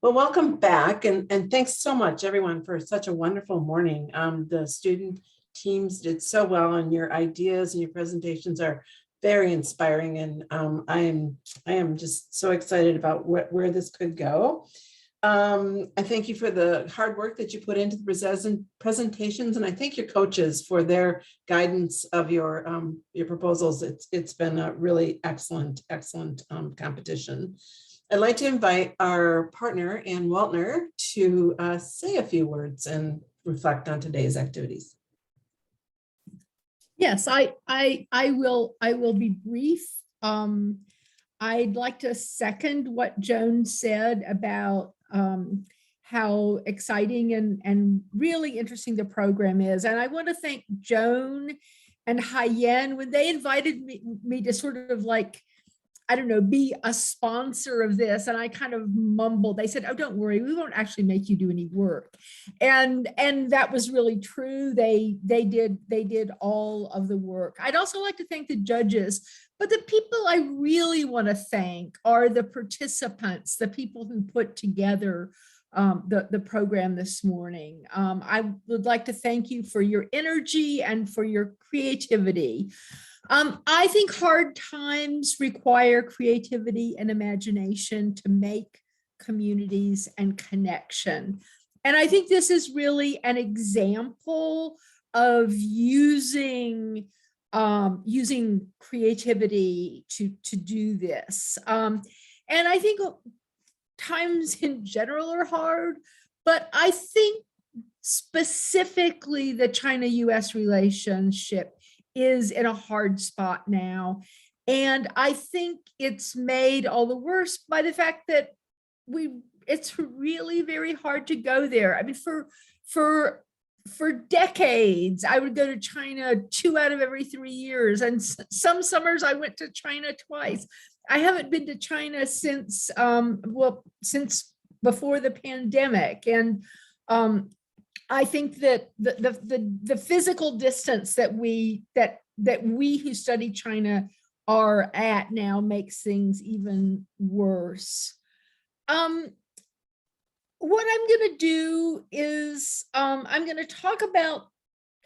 Well, welcome back, and thanks so much, everyone, for such a wonderful morning. The student teams did so well, and your ideas and your presentations are very inspiring, and I am just so excited about where this could go. I thank you for the hard work that you put into the presentations, and I thank your coaches for their guidance of your proposals. It's been a really excellent competition. I'd like to invite our partner, Ann Waltner, to say a few words and reflect on today's activities. Yes, I will be brief. I'd like to second what Joan said about how exciting and really interesting the program is. And I want to thank Joan and Hyen when they invited me to sort of like, I don't know, be a sponsor of this. And I kind of mumbled. They said, oh, don't worry, we won't actually make you do any work. And that was really true. They did all of the work. I'd also like to thank the judges, but the people I really want to thank are the participants, the people who put together the program this morning. I would like to thank you for your energy and for your creativity. I think hard times require creativity and imagination to make communities and connection. And I think this is really an example of using creativity to do this. And I think times in general are hard, but I think specifically the China-US relationship is in a hard spot now. And I think it's made all the worse by the fact that it's really very hard to go there. I mean, for decades, I would go to China 2 out of every 3 years. And some summers I went to China twice. I haven't been to China since, since before the pandemic. And I think that the physical distance that we who study China are at now makes things even worse. What I'm going to do is I'm going to talk about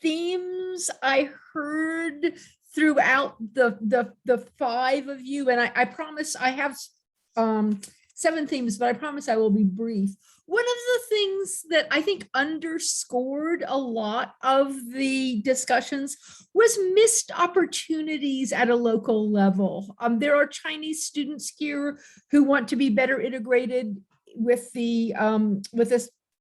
themes I heard throughout the 5 of you, and I promise I have 7 themes, but I promise I will be brief. One of the things that I think underscored a lot of the discussions was missed opportunities at a local level. There are Chinese students here who want to be better integrated with the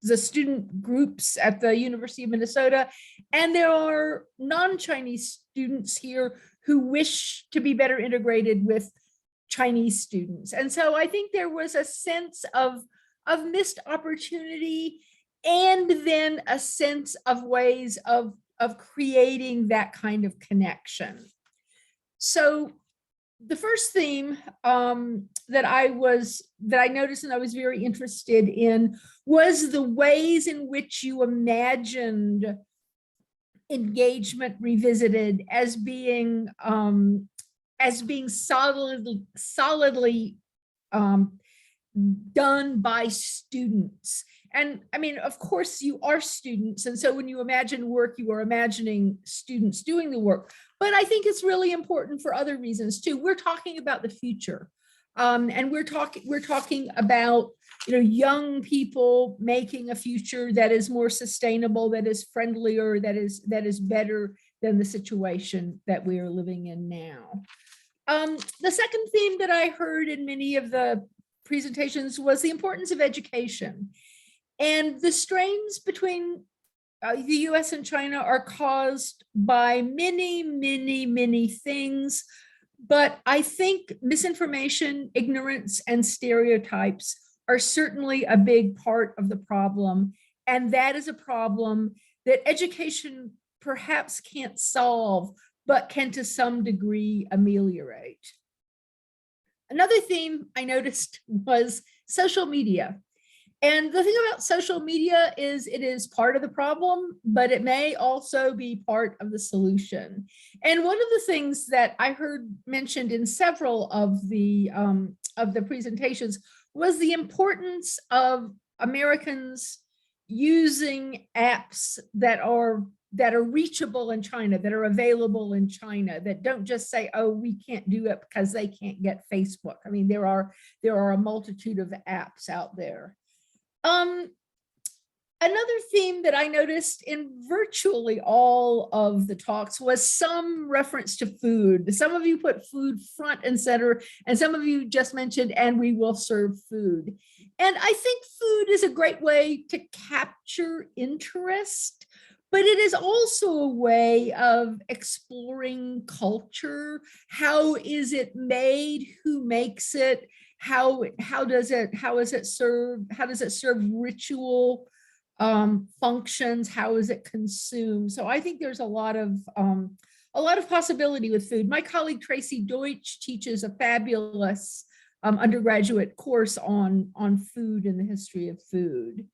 student groups at the University of Minnesota, and there are non-Chinese students here who wish to be better integrated with Chinese students. And so I think there was a sense of missed opportunity, and then a sense of ways of creating that kind of connection. So the first theme that I noticed and I was very interested in was the ways in which you imagined engagement revisited as being solidly done by students. And I mean, of course you are students. And so when you imagine work, you are imagining students doing the work. But I think it's really important for other reasons too. We're talking about the future. And we're talking about, young people making a future that is more sustainable, that is friendlier, that is better than the situation that we are living in now. The second theme that I heard in many of the presentations was the importance of education. And the strains between the US and China are caused by many things. But I think misinformation, ignorance, and stereotypes are certainly a big part of the problem. And that is a problem that education perhaps can't solve, but can to some degree ameliorate. Another theme I noticed was social media. And the thing about social media is it is part of the problem, but it may also be part of the solution. And one of the things that I heard mentioned in several of the presentations was the importance of Americans using apps that are reachable in China, that are available in China, that don't just say, oh, we can't do it because they can't get Facebook. I mean, there are a multitude of apps out there. Another theme that I noticed in virtually all of the talks was some reference to food. Some of you put food front and center, and some of you just mentioned, and we will serve food. And I think food is a great way to capture interest, but it is also a way of exploring culture. How is it made? Who makes it? How is it served? How does it serve ritual functions? How is it consumed? So I think there's a lot of possibility with food. My colleague Tracy Deutsch teaches a fabulous undergraduate course on food and the history of food.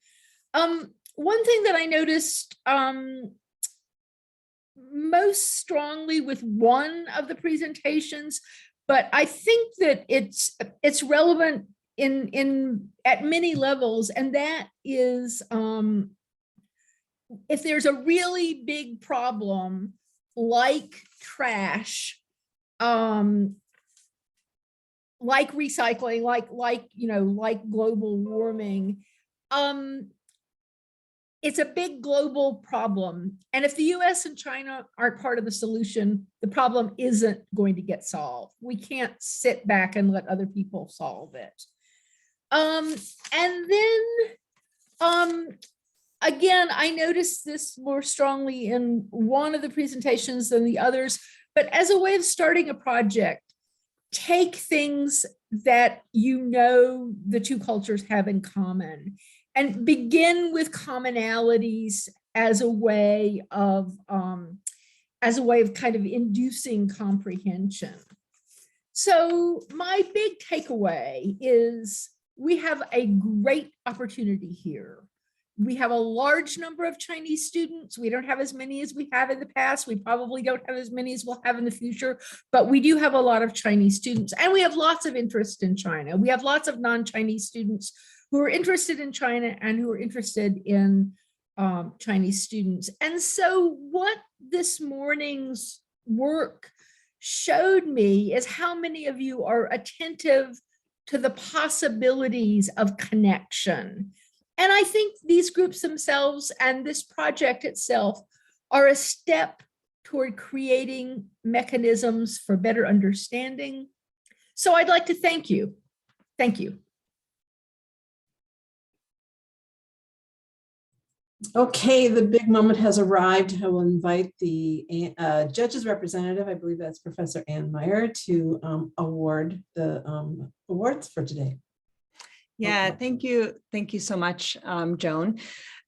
One thing that I noticed most strongly with one of the presentations, but I think that it's relevant at many levels, and that is if there's a really big problem like trash, like recycling, like global warming, it's a big global problem. And if the US and China aren't part of the solution, the problem isn't going to get solved. We can't sit back and let other people solve it. And then again, I noticed this more strongly in one of the presentations than the others, but as a way of starting a project, take things that the two cultures have in common and begin with commonalities as a way of kind of inducing comprehension. So my big takeaway is we have a great opportunity here. We have a large number of Chinese students. We don't have as many as we have in the past. We probably don't have as many as we'll have in the future, but we do have a lot of Chinese students, and we have lots of interest in China. We have lots of non-Chinese students who are interested in China and who are interested in Chinese students. And so what this morning's work showed me is how many of you are attentive to the possibilities of connection. And I think these groups themselves and this project itself are a step toward creating mechanisms for better understanding. So I'd like to thank you. Thank you. Okay, the big moment has arrived. I will invite the judge's representative, I believe that's Professor Ann Meyer, to award the awards for today. Yeah, thank you. Thank you so much, Joan.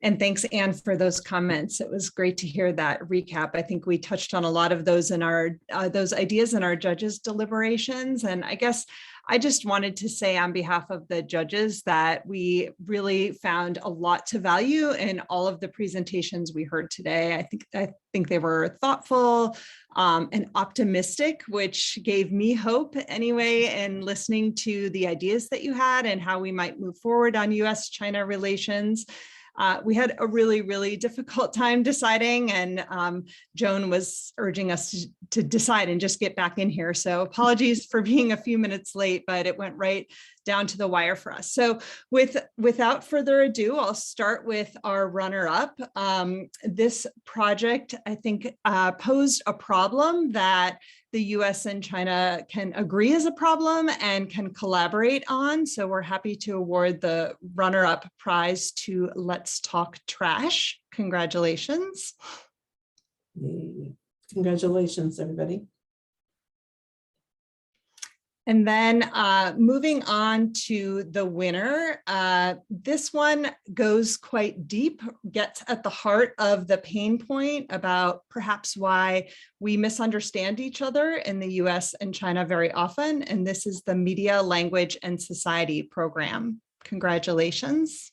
And thanks, Anne, for those comments. It was great to hear that recap. I think we touched on a lot of those in our those ideas in our judges' deliberations. And I guess I just wanted to say on behalf of the judges that we really found a lot to value in all of the presentations we heard today. I think they were thoughtful and optimistic, which gave me hope anyway in listening to the ideas that you had and how we might move forward on US-China relations. We had a really, really difficult time deciding, and Joan was urging us to decide and just get back in here. So apologies for being a few minutes late, but it went right down to the wire for us. So without further ado, I'll start with our runner-up. This project, I think, posed a problem that the US and China can agree is a problem and can collaborate on. So we're happy to award the runner-up prize to Let's Talk Trash. Congratulations. Yay. Congratulations, everybody. And then moving on to the winner, this one goes quite deep, gets at the heart of the pain point about perhaps why we misunderstand each other in the US and China very often. And this is the Media, Language, and Society program. Congratulations.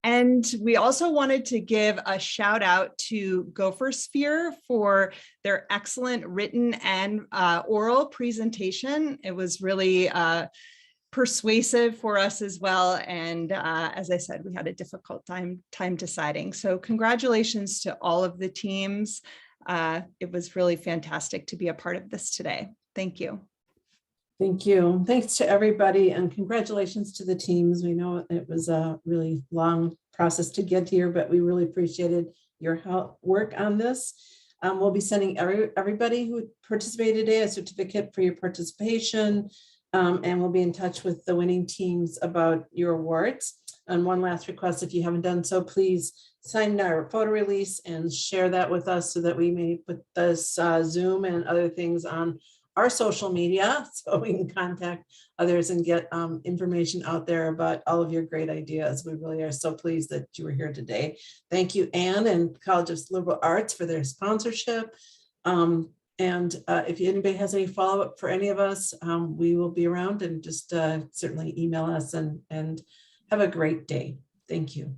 And we also wanted to give a shout out to Gopher Sphere for their excellent written and oral presentation. It was really persuasive for us as well. And as I said, we had a difficult time deciding. So congratulations to all of the teams. It was really fantastic to be a part of this today. Thank you. Thank you. Thanks to everybody, and congratulations to the teams. We know it was a really long process to get here, but we really appreciated your help work on this. We'll be sending everybody who participated today a certificate for your participation, and we'll be in touch with the winning teams about your awards. And one last request, if you haven't done so, please sign our photo release and share that with us so that we may put this Zoom and other things on our social media so we can contact others and get information out there about all of your great ideas. We really are so pleased that you were here today. Thank you, Anne and College of Liberal Arts, for their sponsorship. And if anybody has any follow-up for any of us, we will be around, and just certainly email us, and have a great day. Thank you.